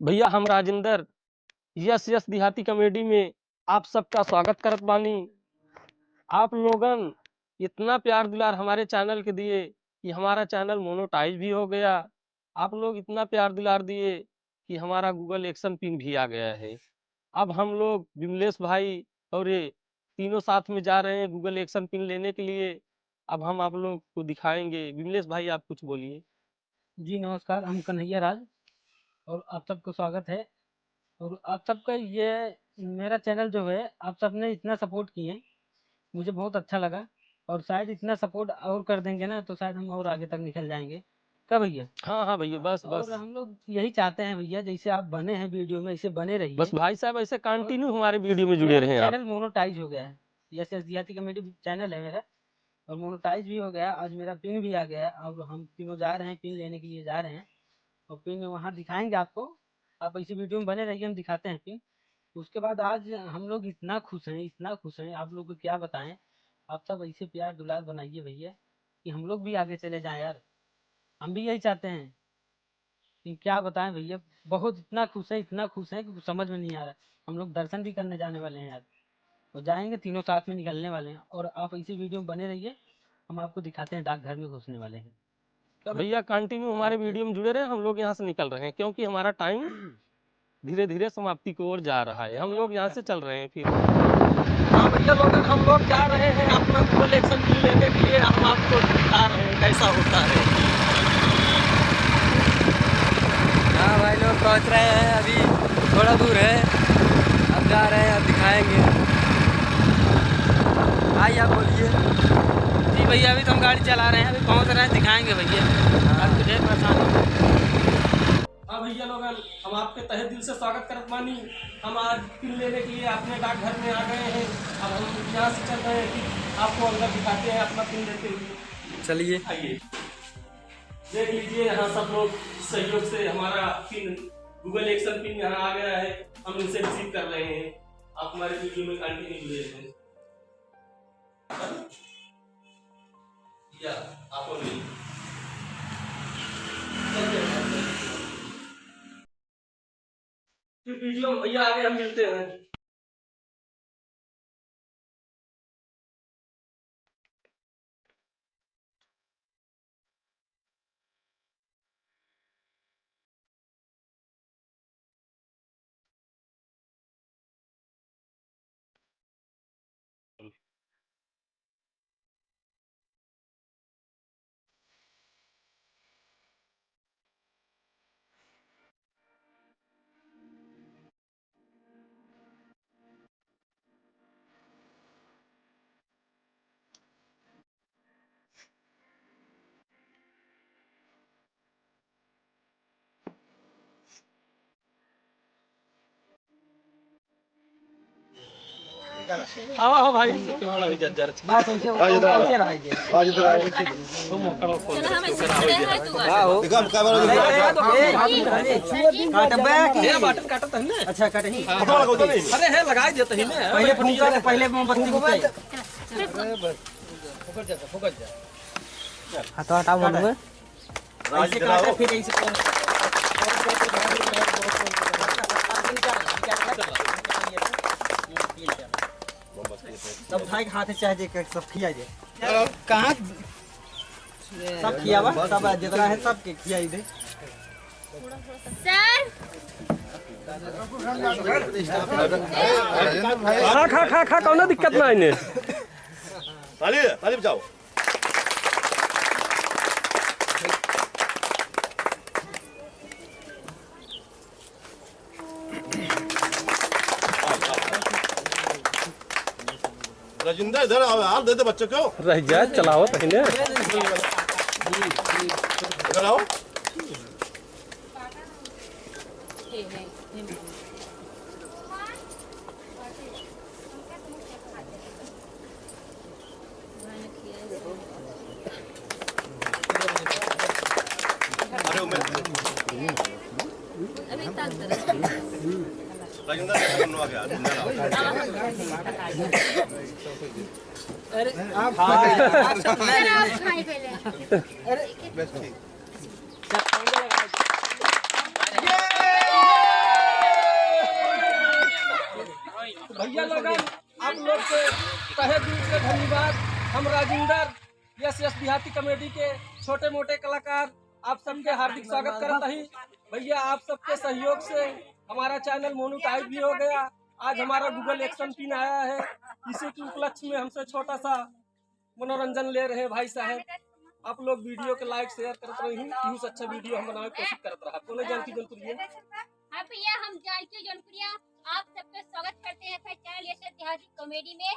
भैया हम Rajendra yes yes देहाती कॉमेडी में आप सबका स्वागत करत बानी। आप लोगन इतना प्यार दुलार हमारे चैनल के दिए कि हमारा चैनल मोनेटाइज भी हो गया। आप लोग इतना प्यार दुलार दिए कि हमारा गूगल एक्शन पिन भी आ गया है। अब हम लोग विमलेश भाई और ये तीनों साथ में जा रहे हैं गूगल एक्शन पिन लेने के लिए। अब हम आप लोग को दिखाएंगे। विमलेश भाई आप कुछ बोलिए। जी नमस्कार, हम कन्हैया राज और आप सबको स्वागत है। और आप सबका ये मेरा चैनल जो है आप सबने इतना सपोर्ट किए, मुझे बहुत अच्छा लगा। और शायद इतना सपोर्ट और कर देंगे ना तो शायद हम और आगे तक निकल जाएंगे। क्या भैया? हाँ हाँ भैया, बस बस और हम लोग यही चाहते हैं भैया, जैसे आप बने हैं वीडियो में ऐसे बने बस रहिए। भाई साहब ऐसे और कंटिन्यू हमारे वीडियो में जुड़े मेरा रहें आप। चैनल मोनोटाइज हो गया है, यस यस देहाती कॉमेडी चैनल है मेरा, और मोनोटाइज भी हो गया। आज मेरा पिन भी आ गया है। अब हम तीनों जा रहे हैं, पिन लेने के लिए जा रहे हैं और पिन वहाँ दिखाएंगे आपको। आप इसी वीडियो में बने रहिए, हम दिखाते हैं पिन। उसके बाद आज हम लोग इतना खुश हैं, इतना खुश हैं, आप लोग को क्या बताएं। आप सब ऐसे प्यार दुलार बनाइए भैया कि हम लोग भी आगे चले जाएं यार। हम भी यही चाहते हैं कि क्या बताएं भैया। बहुत इतना खुश है, इतना खुश है कि कुछ समझ में नहीं आ रहा। हम लोग दर्शन भी करने जाने वाले हैं यार, तो जाएंगे, तीनों साथ में निकलने वाले हैं। और आप इसी वीडियो में बने रहिए, हम आपको दिखाते हैं डाकघर में घुसने वाले हैं। कब? भैया कंटिन्यू हमारे वीडियो में जुड़े रहे, हम लोग यहाँ से निकल रहे हैं क्योंकि हमारा टाइम धीरे धीरे समाप्ति की ओर जा रहा है। हम लोग यहाँ से चल रहे हैं फिर। हाँ भैया लोग, हम लोग जा रहे हैं अपना गूगल एक्शन पिन लेने के लिए। हम आपको दिखा रहे हैं कैसा होता है। हाँ भाई लोग पहुँच रहे हैं, अभी थोड़ा दूर है, अब जा रहे हैं, अब दिखाएंगे। भाई आप बोलिए। जी भैया, अभी तो हम गाड़ी चला रहे हैं, अभी पहुंच रहे हैं, दिखाएंगे भैया। अब तो ढेर परेशान हो। हाँ भैया लोग, हम आपके तहे दिल से स्वागत करत बानी। हम आज पिन लेने के लिए अपने डाकघर में आ गए हैं। अब हम यहाँ से चल रहे हैं कि आपको अंदर दिखाते हैं अपना पिन लेते हुए। चलिए आइए देख लीजिए, यहाँ सब लोग सहयोग से हमारा पिन गूगल एक्शन पिन यहाँ आ गया है। हम इनसे रिसीव कर रहे हैं। आप हमारे वीडियो में कंटिन्यू जुड़े हैं। या आपको नहीं वीडियो भैया आगे हम मिलते हैं। आओ भाई जज्जर बस ऐसे ऐसे रहिए। बटन काटत है ना। अच्छा कटही। अरे है लगाई देते ही ना। पहले फूंका के पहले मोमबत्ती बुझाई। हाथ हटाओ बोल। ऐसे काटे फिर ऐसे सब उठाई के हाथ से चाहे जे सब खिया दे। कहां सब खियावा, सब जितना है सब के खियाई दे। खा खा खा खा, कौन दिक्कत ना इन्हें। ताली ताली बजाओ। राजेंद्र इधर आओ यार, दे दे बच्चे को। रह जाए चलाओ तहिने। इधर आओ। अरे उमेर राजेंद्र करने आ गया। अरे आप खाई पहले। अरे बस ठीक। भैया लोगन आप लोग के तहे दिल से धन्यवाद। हम राजिंदर यस देहाती कॉमेडी के छोटे मोटे कलाकार आप सबके हार्दिक स्वागत करत हई। भैया आप सबके सहयोग से हमारा चैनल मोनेटाइज भी हो गया। आज हमारा गूगल एक्शन पिन आया है। इसी के उपलक्ष्य में हमसे छोटा सा मनोरंजन ले रहे हैं भाई साहब। आप लोग वीडियो के लाइक शेयर करते रही। यूं अच्छा वीडियो हम बनाने की कोशिश करते रहा। कौन जानकी जनपुरिया? हाँ भैया, हम जानकी जनपुरिया आप सबका स्वागत करते हैं अपने चैनल यस देहाती कॉमेडी में।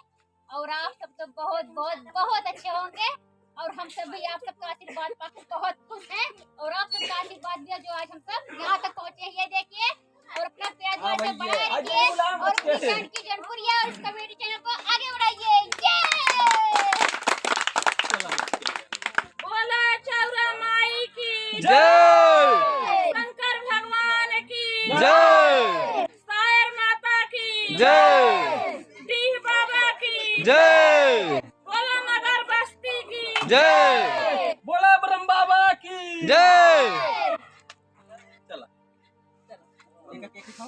और आप सब तो बहुत बहुत बहुत अच्छे होंगे और हम सब भी आप सबका आशीर्वाद पाकर बहुत खुश हैं। और आप सबका आशीर्वाद दिया जो आज हम सब यहाँ तक पहुँचे हैं, ये देखिए। और अपना प्यार जो है बढ़ाए रखिए और जानकी जनपुरिया और इस कॉमेडी चैनल को आगे बढ़ाइए। बोला चौरा माई की जय, शंकर भगवान की जय, सायर माता की जय, डीह बाबा की जय, बोला नगर बस्ती की जय, बोला ब्रह्म बाबा की जय।